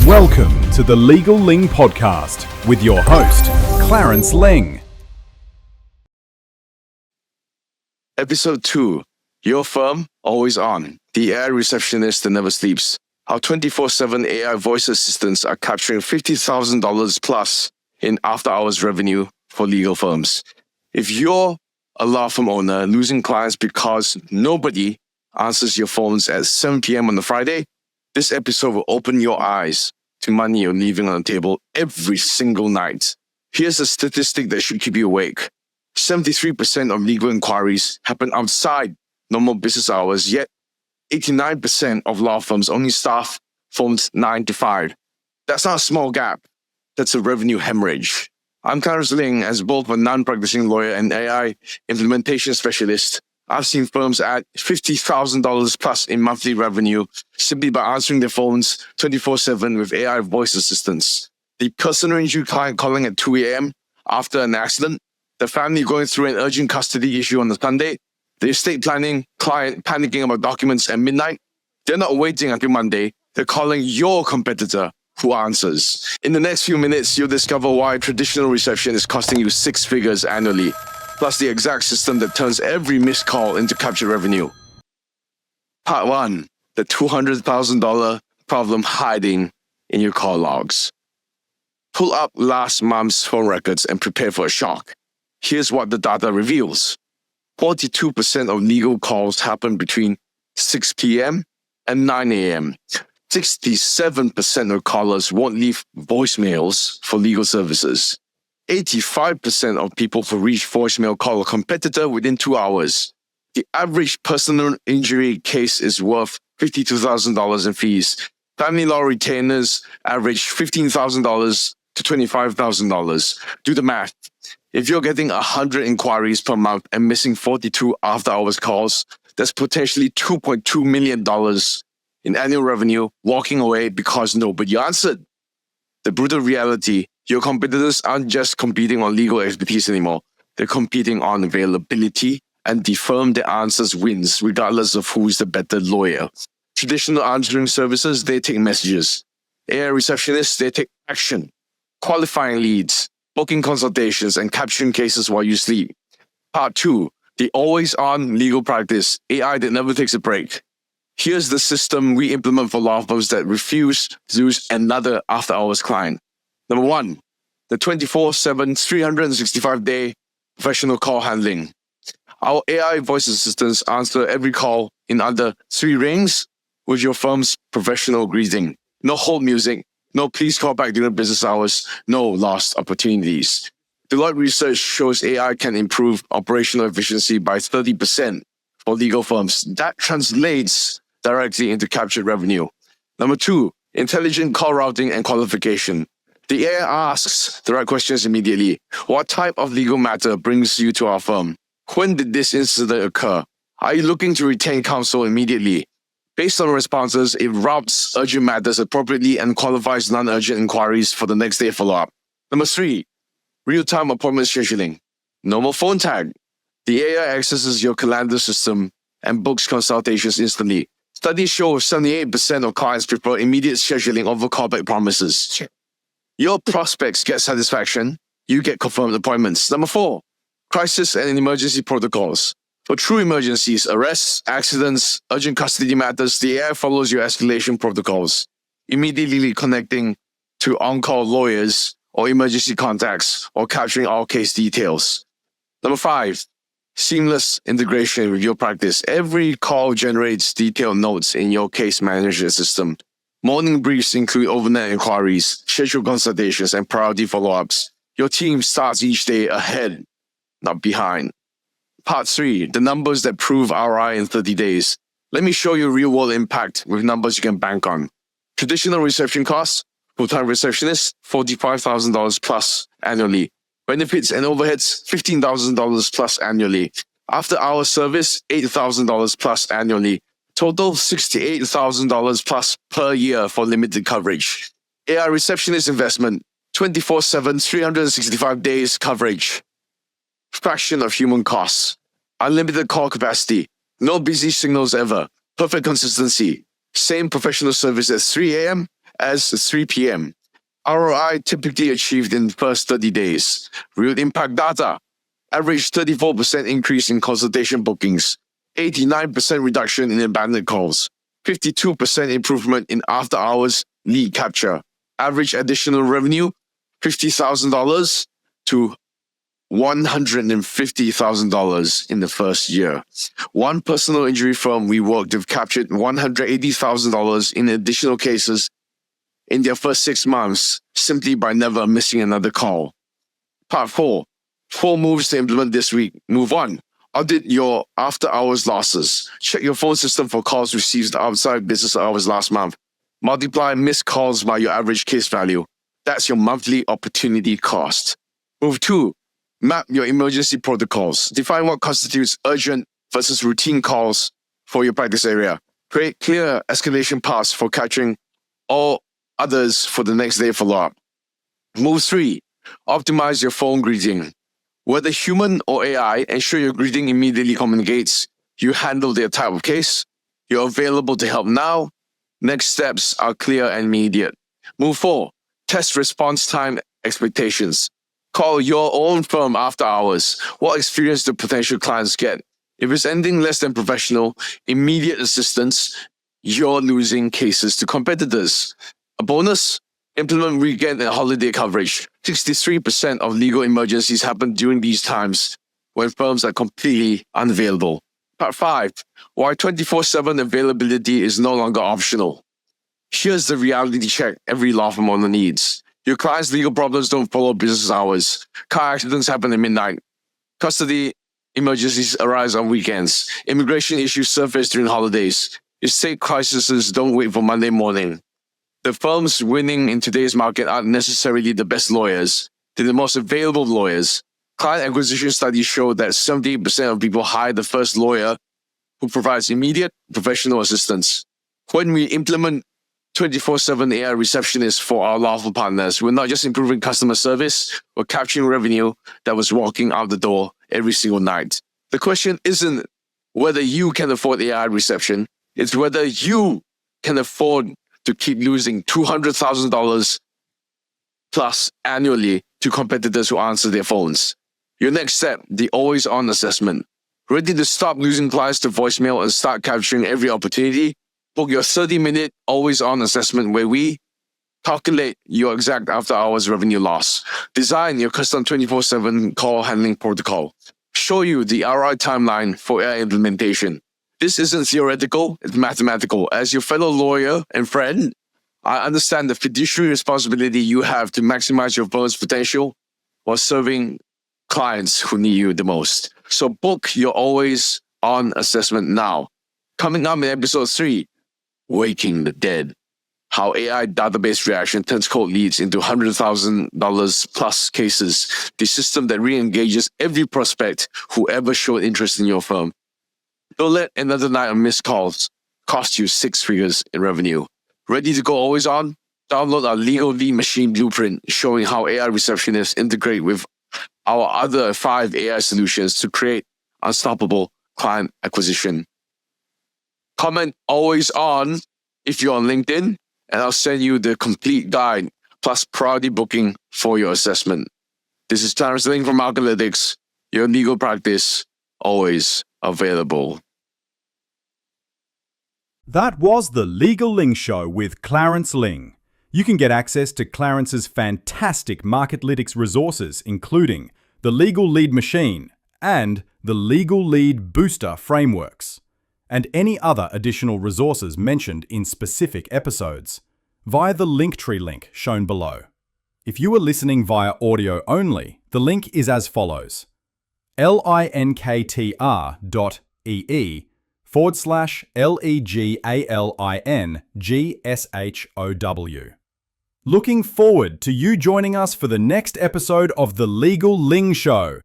Welcome to the Legal Ling Podcast with your host, Clarence Ling. Episode 2, Your Firm, Always On, the AI receptionist that never sleeps. How 24/7 AI voice assistants are capturing $50,000 plus in after-hours revenue for legal firms. If you're a law firm owner losing clients because nobody answers your phones at 7 p.m. on a Friday, this episode will open your eyes to money you're leaving on the table every single night. Here's a statistic that should keep you awake. 73% of legal inquiries happen outside normal business hours, yet 89% of law firms only staff phones 9 to 5. That's not a small gap. That's a revenue hemorrhage. I'm Clarence Ling. As both a non-practicing lawyer and AI implementation specialist, I've seen firms add $50,000 plus in monthly revenue simply by answering their phones 24/7 with AI voice assistants. The personal injury client calling at 2 a.m. after an accident, the family going through an urgent custody issue on a Sunday, the estate planning client panicking about documents at midnight. They're not waiting until Monday. They're calling your competitor who answers. In the next few minutes, you'll discover why traditional reception is costing you 6 figures annually, plus the exact system that turns every missed call into captured revenue. Part 1, the $200,000 problem hiding in your call logs. Pull up last month's phone records and prepare for a shock. Here's what the data reveals. 42% of legal calls happen between 6 p.m. and 9 a.m. 67% of callers won't leave voicemails for legal services. 85% of people who reach voicemail call a competitor within 2 hours. The average personal injury case is worth $52,000 in fees. Family law retainers average $15,000 to $25,000. Do the math. If you're getting 100 inquiries per month and missing 42 after-hours calls, that's potentially $2.2 million in annual revenue walking away because nobody answered. The brutal reality, your competitors aren't just competing on legal expertise anymore. They're competing on availability, and the firm that answers wins regardless of who's the better lawyer. Traditional answering services, they take messages. AI receptionists, they take action. Qualifying leads, booking consultations, and capturing cases while you sleep. Part 2, the always-on legal practice, AI that never takes a break. Here's the system we implement for law firms that refuse to lose another after-hours client. Number 1, the 24/7, 365-day professional call handling. Our AI voice assistants answer every call in under 3 rings with your firm's professional greeting. No hold music, no please call back during business hours, no lost opportunities. Deloitte research shows AI can improve operational efficiency by 30% for legal firms. That translates directly into captured revenue. Number 2, intelligent call routing and qualification. The AI asks the right questions immediately. What type of legal matter brings you to our firm? When did this incident occur? Are you looking to retain counsel immediately? Based on responses, it routes urgent matters appropriately and qualifies non-urgent inquiries for the next day follow-up. Number 3, real-time appointment scheduling. No more phone tag. The AI accesses your calendar system and books consultations instantly. Studies show 78% of clients prefer immediate scheduling over callback promises. Your prospects get satisfaction, you get confirmed appointments. Number 4, crisis and emergency protocols. For true emergencies, arrests, accidents, urgent custody matters, the AI follows your escalation protocols, immediately connecting to on-call lawyers or emergency contacts or capturing all case details. Number 5, seamless integration with your practice. Every call generates detailed notes in your case management system. Morning briefs include overnight inquiries, scheduled consultations, and priority follow-ups. Your team starts each day ahead, not behind. Part 3, the numbers that prove ROI in 30 days. Let me show you real-world impact with numbers you can bank on. Traditional reception costs, full-time receptionist, $45,000 plus annually. Benefits and overheads, $15,000 plus annually. After-hour service, $8,000 plus annually. Total, $68,000 plus per year for limited coverage. AI receptionist investment, 24/7, 365 days coverage. Fraction of human costs. Unlimited call capacity. No busy signals ever. Perfect consistency. Same professional service at 3 a.m. as 3 p.m. ROI typically achieved in the first 30 days. Real impact data. Average 34% increase in consultation bookings, 89% reduction in abandoned calls, 52% improvement in after-hours lead capture. Average additional revenue, $50,000 to $150,000 in the first year. One personal injury firm we worked with captured $180,000 in additional cases in their first 6 months simply by never missing another call. Part 4. 4 moves to implement this week. Move 1. Audit your after-hours losses. Check your phone system for calls received outside business hours last month. Multiply missed calls by your average case value. That's your monthly opportunity cost. Move 2. Map your emergency protocols. Define what constitutes urgent versus routine calls for your practice area. Create clear escalation paths for capturing all others for the next day follow-up. Move 3. Optimize your phone greeting. Whether human or AI, ensure your greeting immediately communicates you handle their type of case, you're available to help now, next steps are clear and immediate. Move 4. Test response time expectations. Call your own firm after hours. What experience do potential clients get? If it's anything less than professional, immediate assistance, you're losing cases to competitors. A bonus? Implement weekend and holiday coverage. 63% of legal emergencies happen during these times when firms are completely unavailable. Part 5. Why 24/7 availability is no longer optional. Here's the reality check every law firm owner needs. Your client's legal problems don't follow business hours. Car accidents happen at midnight. Custody emergencies arise on weekends. Immigration issues surface during holidays. Estate crises don't wait for Monday morning. The firms winning in today's market aren't necessarily the best lawyers. They're the most available lawyers. Client acquisition studies show that 78% of people hire the first lawyer who provides immediate professional assistance. When we implement 24/7 AI receptionists for our lawful partners, we're not just improving customer service, we're capturing revenue that was walking out the door every single night. The question isn't whether you can afford AI reception, it's whether you can afford to keep losing $200,000 plus annually to competitors who answer their phones. Your next step, the always-on assessment. Ready to stop losing clients to voicemail and start capturing every opportunity? Book your 30-minute always-on assessment where we calculate your exact after-hours revenue loss, design your custom 24/7 call handling protocol, show you the ROI timeline for AI implementation. This isn't theoretical, it's mathematical. As your fellow lawyer and friend, I understand the fiduciary responsibility you have to maximize your firm's potential while serving clients who need you the most. So book your always-on assessment now. Coming up in episode 3, Waking the Dead. How AI database reaction turns cold leads into $100,000 plus cases. The system that re-engages every prospect who ever showed interest in your firm. Don't let another night of missed calls cost you 6 figures in revenue. Ready to go always on? Download our Legal Lead Machine Blueprint showing how AI receptionists integrate with our other 5 AI solutions to create unstoppable client acquisition. Comment always on if you're on LinkedIn, and I'll send you the complete guide plus priority booking for your assessment. This is Clarence from Analytics, your legal practice, always available. That was the Legal Ling Show with Clarence Ling. You can get access to Clarence's fantastic Marketlytics resources, including the Legal Lead Machine and the Legal Lead Booster frameworks, and any other additional resources mentioned in specific episodes, via the Linktree link shown below. If you are listening via audio only, the link is as follows: linktr.ee/LEGALINGSHOW. Looking forward to you joining us for the next episode of The Legal Ling Show.